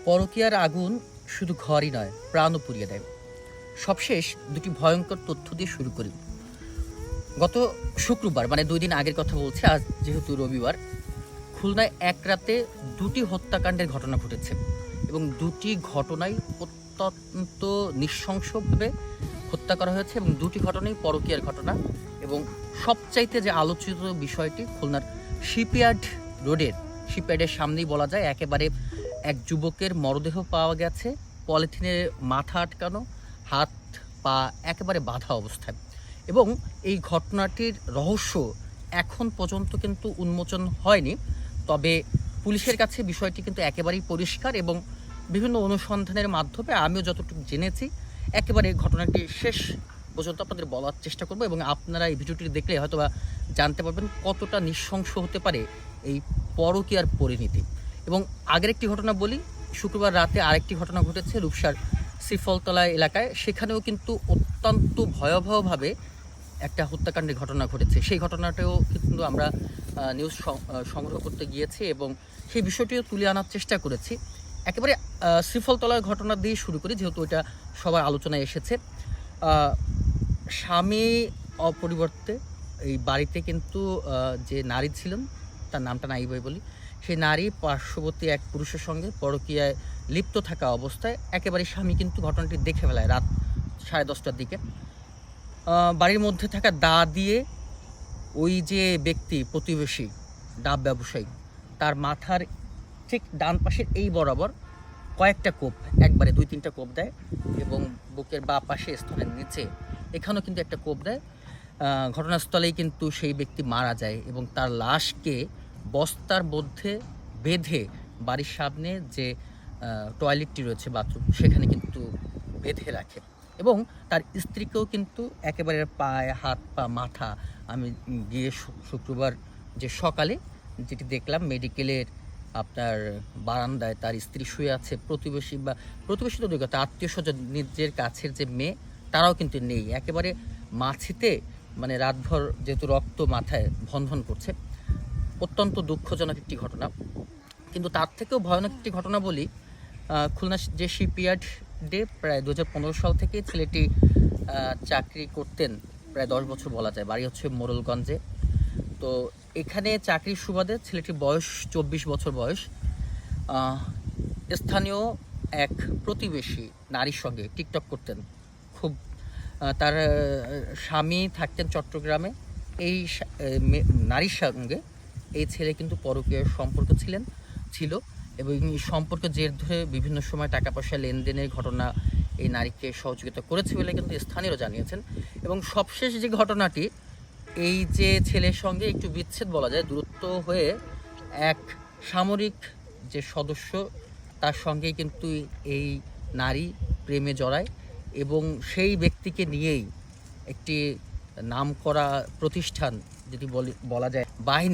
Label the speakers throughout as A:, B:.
A: পরকীয়ার আগুন শুধু ঘরই নয়, প্রাণও পুড়িয়ে দেয়। সবশেষ দুটি ভয়ঙ্কর তথ্য দিয়ে শুরু করি। গত শুক্রবার, মানে 2 দিন আগের কথা বলছি, আজ যেহেতু রবিবার, খুলনায় এক রাতে দুটি হত্যাকাণ্ডের ঘটনা ঘটেছে এবং দুটি ঘটনাই অত্যন্ত নৃশংসভাবে হত্যা করা হয়েছে এবং দুটি ঘটনাই পরকীয়ার ঘটনা। এবং সবচাইতে যে আলোচিত বিষয়টি, খুলনার শিপইয়ার্ডের সামনেই বলা যায়, একেবারে এক যুবকের মরদেহ পাওয়া গেছে, পলিথিনে মাথা আটকানো, হাত পা একেবারে বাঁধা অবস্থায়। এবং এই ঘটনাটির রহস্য এখন পর্যন্ত কিন্তু উন্মোচন হয়নি, তবে পুলিশের কাছে বিষয়টি কিন্তু একেবারেই পরিষ্কার এবং বিভিন্ন অনুসন্ধানের মাধ্যমে আমিও যতটুকু জেনেছি একেবারে ঘটনাটি শেষ পর্যন্ত আপনাদের বলার চেষ্টা করব এবং আপনারা এই ভিডিওটি দেখলে হয়তোবা জানতে পারবেন কতটা নৃশংস হতে পারে এই পরকীয়ার পরিণতি। এবং আগের একটি ঘটনা বলি, শুক্রবার রাতে আরেকটি ঘটনা ঘটেছে রূপসার শ্রীফলতলা এলাকায়। সেখানেও কিন্তু অত্যন্ত ভয়াবহভাবে একটা হত্যাকাণ্ডের ঘটনা ঘটেছে। সেই ঘটনাটাও কিন্তু আমরা নিউজ সংগ্রহ করতে গিয়েছি এবং সেই বিষয়টিও তুলে আনার চেষ্টা করেছি। একেবারে শ্রীফলতলার ঘটনা দিয়ে শুরু করি, যেহেতু ওইটা সবার আলোচনায় এসেছে। স্বামী অপরিবর্তে এই বাড়িতে কিন্তু যে নারী ছিলেন, তার নামটা নাই বলি, সেই নারী পার্শ্ববর্তী এক পুরুষের সঙ্গে পরকীয়ায় লিপ্ত থাকা অবস্থায় একেবারে স্বামী কিন্তু ঘটনাটি দেখে ফেলায় রাত 10:30টার দিকে। বাড়ির মধ্যে থাকা দা দিয়ে ওই যে ব্যক্তি, প্রতিবেশী ডাব ব্যবসায়ী, তার মাথার ঠিক ডান পাশের এই বরাবর কয়েকটা কোপ, একবারে 2-3টা কোপ দেয় এবং বুকের বাঁ পাশে স্তনের নিচে এখানেও কিন্তু একটা কোপ দেয়। ঘটনাস্থলেই কিন্তু সেই ব্যক্তি মারা যায় এবং তার লাশকে বস্তার মধ্যে বেঁধে বাড়ির সামনে যে টয়লেটটি রয়েছে, বাথরুম, সেখানে কিন্তু বেঁধে রাখে এবং তার স্ত্রীকেও কিন্তু একেবারে পায়ে, হাত পা, মাথা, আমি গিয়ে শুক্রবার যে সকালে যেটি দেখলাম, মেডিকেলের আপনার বারান্দায় তার স্ত্রী শুয়ে আছে। প্রতিবেশী তো দূরের কথা, আত্মীয় স্বজন, নিজের কাছের যে মেয়ে, তারাও কিন্তু নেই। একেবারে মাছিতে, মানে রাতভর যেহেতু রক্ত মাথায় ভনভন করছে। অত্যন্ত দুঃখজনক একটি ঘটনা। কিন্তু তার থেকেও ভয়ানক একটি ঘটনা বলি, খুলনা যে শিপইয়ার্ডে প্রায় 2015 সাল থেকে ছেলেটি চাকরি করতেন, প্রায় 10 বছর বলা যায়। বাড়ি হচ্ছে মোড়লগঞ্জে। তো এখানে চাকরির সুবাদে ছেলেটির বয়স 24 বছর বয়স। স্থানীয় এক প্রতিবেশী নারীর সঙ্গে টিকটক করতেন খুব। তার স্বামী থাকতেন চট্টগ্রামে। এই নারীর সঙ্গে এই ছেলে কিন্তু পরকীয়ার সম্পর্ক ছিল এবং এই সম্পর্কের জের ধরে বিভিন্ন সময় টাকা পয়সা লেনদেনের ঘটনা এই নারীকে সহযোগিতা করেছে বলে কিন্তু স্থানীয়রা জানিয়েছেন। এবং সবশেষ যে ঘটনাটি, এই যে ছেলের সঙ্গে একটু বিচ্ছেদ বলা যায়, দূরত্ব হয়ে এক সামরিক যে সদস্য, তার সঙ্গেই কিন্তু এই নারী প্রেমে জড়ায় এবং সেই ব্যক্তিকে নিয়েই একটি নামকরা প্রতিষ্ঠান, যদি বলা যায়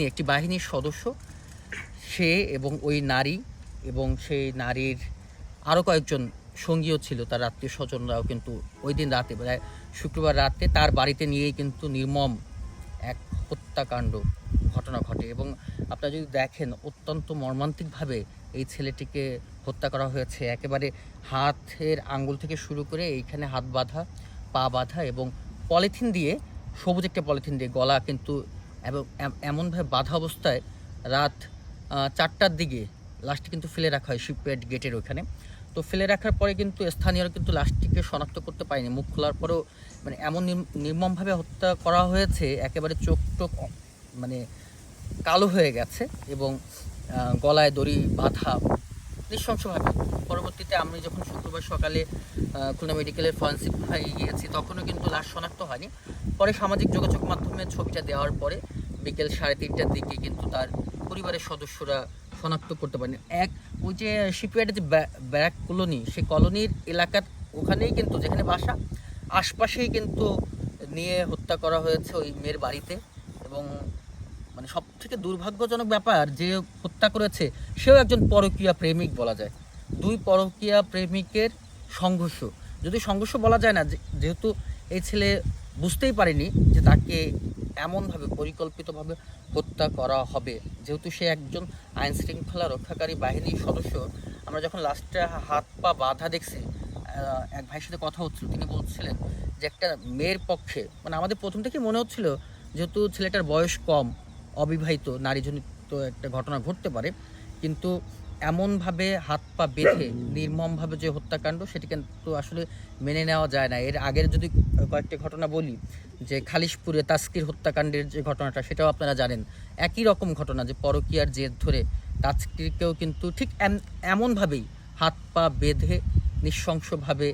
A: একটি বাহিনীর সদস্য সে এবং ওই নারী, এবং সেই নারীর আরও কয়েকজন সঙ্গীও ছিল, তার আত্মীয় স্বজনরাও কিন্তু ওই দিন রাতে, প্রায় শুক্রবার রাতে, তার বাড়িতে নিয়েই কিন্তু নির্মম এক হত্যাকাণ্ড ঘটনা ঘটে। এবং আপনারা যদি দেখেন, অত্যন্ত মর্মান্তিকভাবে এই ছেলেটিকে হত্যা করা হয়েছে। একেবারে হাতের আঙ্গুল থেকে শুরু করে এইখানে হাত বাঁধা, পা বাঁধা এবং পলিথিন দিয়ে, সবুজ একটা পলিথিন দিয়ে গলা কিন্তু এমনভাবে বাঁধা অবস্থায় রাত 4টার দিকে লাশটি কিন্তু ফেলে রাখা হয় শিপইয়ার্ড গেটের ওখানে। তো ফেলে রাখার পরে কিন্তু স্থানীয়রা কিন্তু লাশটিকে শনাক্ত করতে পারেনি। মুখ খোলার পরেও মানে এমন নির্মমভাবে হত্যা করা হয়েছে, একেবারে চোখ টোক মানে কালো হয়ে গেছে এবং গলায় দড়ি বাঁধা নৃশংসভাবে। পরবর্তীতে আমি যখন শুক্রবার সকালে খুলনা মেডিকেলের ফরেন্সিক বিভাগে গিয়েছি, তখনও কিন্তু লাশ শনাক্ত হয়নি। পরে সামাজিক যোগাযোগ মাধ্যমে ছবিটা দেওয়ার পরে বিকেল 3:30টার দিকে কিন্তু তার পরিবারের সদস্যরা শনাক্ত করতে পারেনি। ওই যে শিপইয়ার্ডের যে ব্যারাক কলোনি, সেই কলোনির এলাকার ওখানেই কিন্তু, যেখানে বাসা, আশপাশেই কিন্তু নিয়ে হত্যা করা হয়েছে ওই মেয়ের বাড়িতে। এবং মানে সব থেকে দুর্ভাগ্যজনক ব্যাপার, যে হত্যা করেছে সেও একজন পরকীয়া প্রেমিক বলা যায়। 2 পরকীয়া প্রেমিকের সংঘর্ষ, যদি সংঘর্ষ বলা যায় না, যেহেতু এই ছেলে বুঝতেই পারেনি যে তাকে এমনভাবে পরিকল্পিতভাবে হত্যা করা হবে। যেহেতু সে একজন আইন শৃঙ্খলা রক্ষাকারী বাহিনীর সদস্য, আমরা আমরা যখন লাস্টে হাত পা বাঁধা দেখছি, এক ভাইয়ের সাথে কথা হচ্ছিল, তিনি বলছিলেন যে একটা মেয়ের পক্ষে, মানে আমাদের প্রথম থেকে মনে হচ্ছিল যেহেতু ছেলেটার বয়স কম, অবিবাহিত, নারীজনিত একটা ঘটনা ঘটতে পারে, কিন্তু এমনভাবে হাত পা বেঁধে নির্মমভাবে যে হত্যাকাণ্ড, সেটি কিন্তু আসলে মেনে নেওয়া যায় না। এর আগের যদি কয়েকটি ঘটনা বলি, যে খালিশপুরে তাসকির হত্যাকাণ্ডের যে ঘটনাটা, সেটাও আপনারা জানেন, একই রকম ঘটনা, যে পরকীয়ার জেদ ধরে তাসকিরকেও কিন্তু ঠিক এমনভাবেই হাত পা বেঁধে নৃশংসভাবে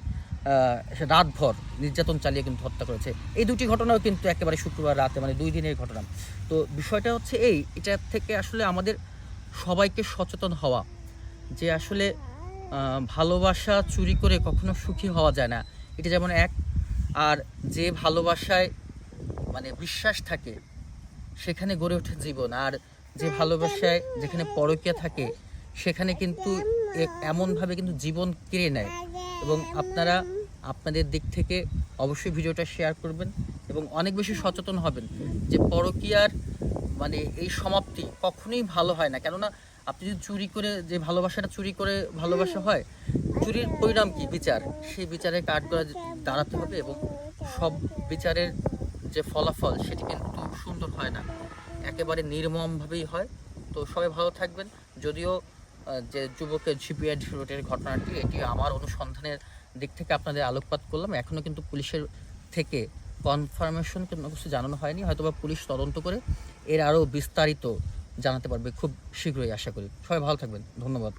A: রাতভর নির্যাতন চালিয়ে কিন্তু হত্যা করেছে। এই দুটি ঘটনাও কিন্তু একেবারে শুক্রবার রাতে, মানে 2 দিনের ঘটনা। তো বিষয়টা হচ্ছে এটা থেকে আসলে আমাদের সবাইকে সচেতন হওয়া, যে আসলে ভালোবাসা চুরি করে কখনো সুখী হওয়া যায় না, এটা যেমন এক। আর যে ভালোবাসায় মানে বিশ্বাস থাকে, সেখানে গড়ে ওঠে জীবন। আর যে ভালোবাসায় যেখানে পরকীয়া থাকে, সেখানে কিন্তু এমনভাবে কিন্তু জীবন কেড়ে নেয়। এবং আপনারা আপনাদের দিক থেকে অবশ্যই ভিডিওটা শেয়ার করবেন এবং অনেক বেশি সচেতন হবেন যে পরকীয়ার মানে এই সমাপ্তি কখনোই ভালো হয় না। কেননা আপনি যদি চুরি করে, যে ভালোবাসাটা চুরি করে ভালোবাসা হয়, চুরির পরিণাম কি? বিচার। সেই বিচারে কাঠগড়ায় দাঁড়াতে হবে এবং সব বিচারের যে ফলাফল, সেটি কিন্তু সুন্দর হয় না, একেবারে নির্মমভাবেই হয়। তো সবাই ভালো থাকবেন। যদিও যে যুবকের জিপিআই রোডের ঘটনাটি, এটি আমার অনুসন্ধানের দিক থেকে আপনাদের আলোকপাত করলাম। এখনও কিন্তু পুলিশের থেকে কনফার্মেশন কোনো কিছু জানানো হয়নি, হয়তোবা পুলিশ তদন্ত করে এর আরও বিস্তারিত জানাতে পারবে খুব শীঘ্রই, আশা করি। সবাই ভালো থাকবেন, ধন্যবাদ।